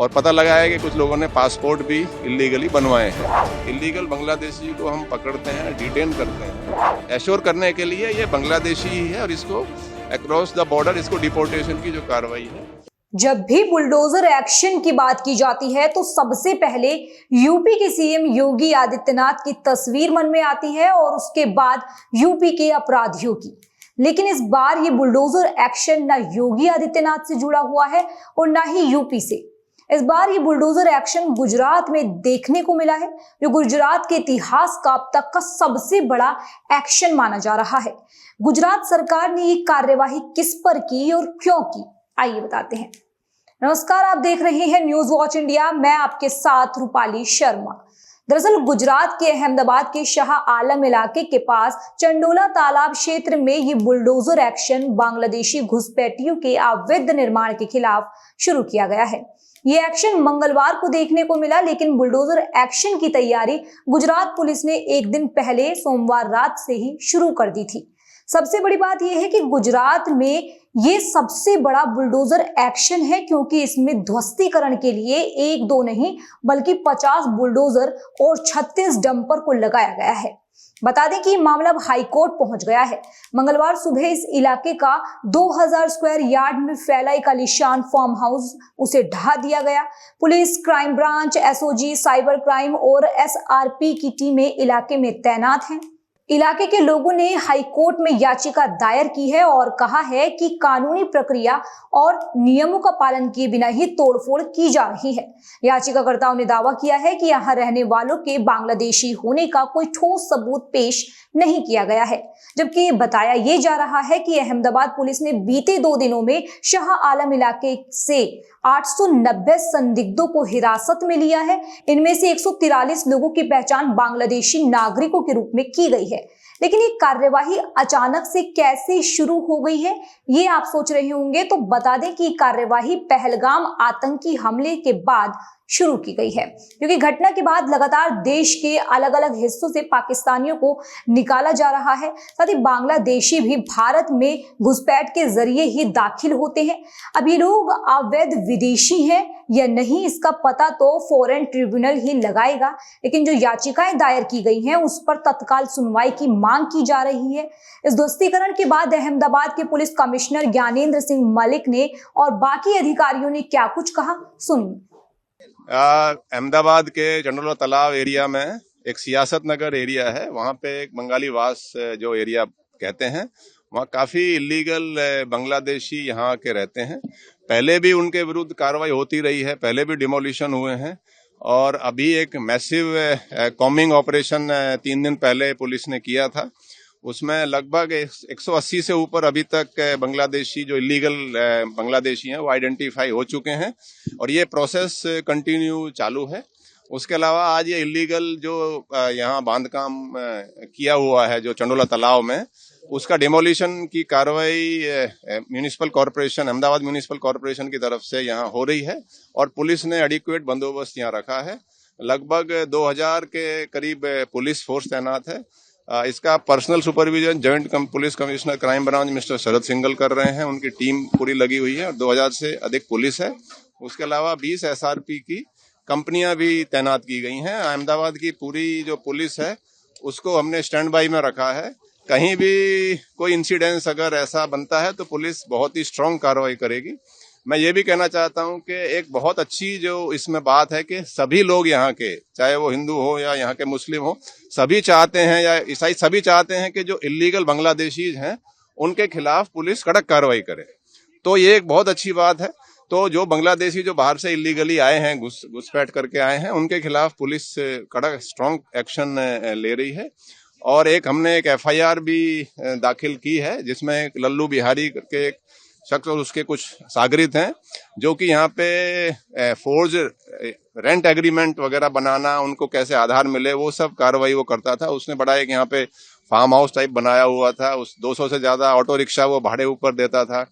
और पता लगा है कि कुछ लोगों ने पासपोर्ट भी इलीगली बनवाए हैं। इलीगल बांग्लादेशी को हम पकड़ते हैं, डिटेन करते हैं, एश्योर करने के लिए ये बांग्लादेशी ही है और इसको अक्रॉस द बॉर्डर इसको डिपोर्टेशन की जो कार्रवाई है। जब भी बुलडोजर एक्शन की बात की जाती है तो सबसे पहले यूपी के सीएम योगी आदित्यनाथ की तस्वीर मन में आती है और उसके बाद यूपी के अपराधियों की। लेकिन इस बार ये बुलडोजर एक्शन ना योगी आदित्यनाथ से जुड़ा हुआ है और ना ही यूपी से। इस बार ये बुलडोजर एक्शन गुजरात में देखने को मिला है, जो गुजरात के इतिहास का अब तक का सबसे बड़ा एक्शन माना जा रहा है। गुजरात सरकार ने ये कार्यवाही किस पर की और क्यों की, आइए बताते हैं। नमस्कार, आप देख रहे हैं न्यूज वॉच इंडिया। मैं आपके साथ रूपाली शर्मा। दरअसल गुजरात के अहमदाबाद के शाह आलम इलाके के पास चंडोला तालाब क्षेत्र में ये बुलडोजर एक्शन बांग्लादेशी घुसपैठियों के अवैध निर्माण के खिलाफ शुरू किया गया है। ये एक्शन मंगलवार को देखने को मिला, लेकिन बुलडोजर एक्शन की तैयारी गुजरात पुलिस ने एक दिन पहले सोमवार रात से ही शुरू कर दी थी। सबसे बड़ी बात यह है कि गुजरात में ये सबसे बड़ा बुलडोजर एक्शन है, क्योंकि इसमें ध्वस्तीकरण के लिए एक दो नहीं बल्कि 50 बुलडोजर और 36 डंपर को लगाया गया है। बता दें कि मामला अब हाईकोर्ट पहुंच गया है। मंगलवार सुबह इस इलाके का 2000 स्क्वायर यार्ड में फैला एक आलीशान फार्म हाउस उसे ढहा दिया गया। Police, crime branch, SOG, cyber crime और एसआरपी की टीमें इलाके में तैनात हैं। इलाके के लोगों ने हाईकोर्ट में याचिका दायर की है और कहा है कि कानूनी प्रक्रिया और नियमों का पालन किए बिना ही तोड़फोड़ की जा रही है। याचिकाकर्ताओं ने दावा किया है कि यहां रहने वालों के बांग्लादेशी होने का कोई ठोस सबूत पेश नहीं किया गया है, जबकि बताया यह जा रहा है कि अहमदाबाद पुलिस ने बीते 2 दिनों में शाह आलम इलाके से 890 संदिग्धों को हिरासत में लिया है। इनमें से 143 लोगों की पहचान बांग्लादेशी नागरिकों के रूप में की गई है। लेकिन ये कार्यवाही अचानक से कैसे शुरू हो गई है, ये आप सोच रहे होंगे, तो बता दें कि कार्यवाही पहलगाम आतंकी हमले के बाद शुरू की गई है, क्योंकि घटना के बाद लगातार देश के अलग अलग हिस्सों से पाकिस्तानियों को निकाला जा रहा है। साथ ही बांग्लादेशी भी भारत में घुसपैठ के जरिए ही दाखिल होते हैं। अब ये लोग अवैध विदेशी हैं या नहीं, इसका पता तो फॉरेन ट्रिब्यूनल ही लगाएगा। लेकिन जो याचिकाएं दायर की गई हैं उस पर तत्काल सुनवाई की मांग की जा रही है। इस ध्वस्तीकरण के बाद अहमदाबाद के पुलिस कमिश्नर ज्ञानेंद्र सिंह मलिक ने और बाकी अधिकारियों ने क्या कुछ कहा, सुनिए। अहमदाबाद के चंडोला तालाब एरिया में एक सियासत नगर एरिया है, वहाँ पे एक बंगाली वास जो एरिया कहते हैं, वहाँ काफी इलीगल बांग्लादेशी यहाँ के रहते हैं। पहले भी उनके विरुद्ध कार्रवाई होती रही है, पहले भी डिमोलिशन हुए हैं और अभी एक मैसिव कॉम्बिंग ऑपरेशन 3 दिन पहले पुलिस ने किया था। उसमें लगभग 180 से ऊपर अभी तक बांग्लादेशी जो इलीगल बांग्लादेशी हैं वो आइडेंटिफाई हो चुके हैं और ये प्रोसेस कंटिन्यू चालू है। उसके अलावा आज ये इलीगल जो यहाँ बांधकाम किया हुआ है जो चंडोला तालाब में, उसका डिमोलिशन की कार्रवाई municipal corporation, Ahmedabad municipal corporation की तरफ से यहाँ हो रही है और पुलिस ने एडिक्वेट बंदोबस्त यहाँ रखा है। लगभग 2000 के करीब पुलिस फोर्स तैनात है। इसका personal supervision joint police commissioner crime branch mister Sharad Singhal कर रहे हैं, उनकी टीम पूरी लगी हुई है और 2000 से अधिक पुलिस है। उसके अलावा 20 एसआरपी की कंपनियां भी तैनात की गई हैं। अहमदाबाद की पूरी जो पुलिस है उसको हमने स्टैंड बाई में रखा है। कहीं भी कोई इंसिडेंस अगर ऐसा बनता है तो पुलिस बहुत ही स्ट्रांग कार्रवाई करेगी। मैं ये भी कहना चाहता हूं कि एक बहुत अच्छी जो इसमें बात है कि सभी लोग यहाँ के, चाहे वो हिंदू हो या यहाँ के मुस्लिम हो, सभी चाहते हैं या ईसाई, सभी चाहते हैं कि जो इलीगल बांग्लादेशी हैं उनके खिलाफ पुलिस कड़क कार्रवाई करे। तो ये एक बहुत अच्छी बात है। तो जो बांग्लादेशी जो बाहर से इलीगली आए हैं, घुसपैठ करके आए हैं, उनके खिलाफ पुलिस कड़क स्ट्रांग एक्शन ले रही है। और हमने एक एफआईआर भी दाखिल की है जिसमें लल्लू बिहारी के एक शख्स और उसके कुछ सागरित हैं जो कि यहाँ पे फोर्ज रेंट एग्रीमेंट वगैरह बनाना, उनको कैसे आधार मिले, वो सब कार्रवाई वो करता था। उसने बड़ा एक यहाँ पे फार्म हाउस टाइप बनाया हुआ था, उस 200 से ज्यादा ऑटो रिक्शा वो भाड़े ऊपर देता था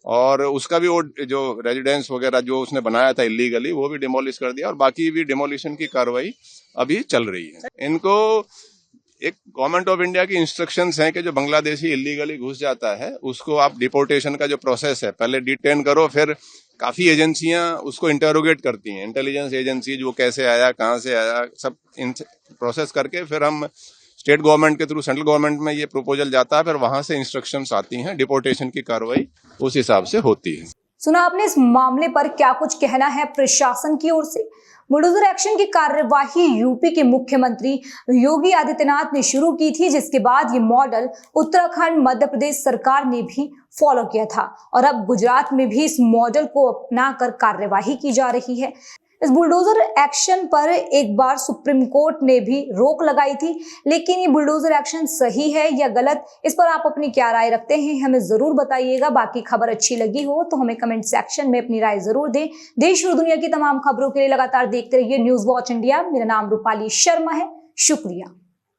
और उसका भी वो जो रेजिडेंस वगैरह जो उसने बनाया था इलीगली वो भी डिमोलिश कर दिया और बाकी भी डिमोलिशन की कार्रवाई अभी चल रही है। इनको एक गवर्नमेंट ऑफ इंडिया की इंस्ट्रक्शंस हैं कि जो बांग्लादेशी इलीगली घुस जाता है उसको आप डिपोर्टेशन का जो प्रोसेस है पहले डिटेन करो, फिर काफी एजेंसियां उसको इंटरोगेट करती हैं, इंटेलिजेंस एजेंसी, वो कैसे आया, कहाँ से आया, सब प्रोसेस करके फिर हम स्टेट गवर्नमेंट के थ्रू सेंट्रल गवर्नमेंट में ये प्रपोजल जाता है, फिर वहां से इंस्ट्रक्शंस आती हैं, डिपोर्टेशन की कार्रवाई उस हिसाब से होती है। सुना आपने इस मामले पर क्या कुछ कहना है प्रशासन की ओर से? बुलडोजर एक्शन की कार्यवाही यूपी के मुख्यमंत्री योगी आदित्यनाथ ने शुरू की थी, जिसके बाद ये मॉडल उत्तराखंड, मध्य प्रदेश सरकार ने भी फॉलो किया था और अब गुजरात में भी इस मॉडल को अपनाकर कार्यवाही की जा रही है। इस बुलडोजर एक्शन पर एक बार सुप्रीम कोर्ट ने भी रोक लगाई थी, लेकिन ये बुलडोजर एक्शन सही है या गलत, इस पर आप अपनी क्या राय रखते हैं हमें जरूर बताइएगा। बाकी खबर अच्छी लगी हो तो हमें कमेंट सेक्शन में अपनी राय जरूर दें। देश और दुनिया की तमाम खबरों के लिए लगातार देखते रहिए न्यूज वॉच इंडिया। मेरा नाम रूपाली शर्मा है, शुक्रिया।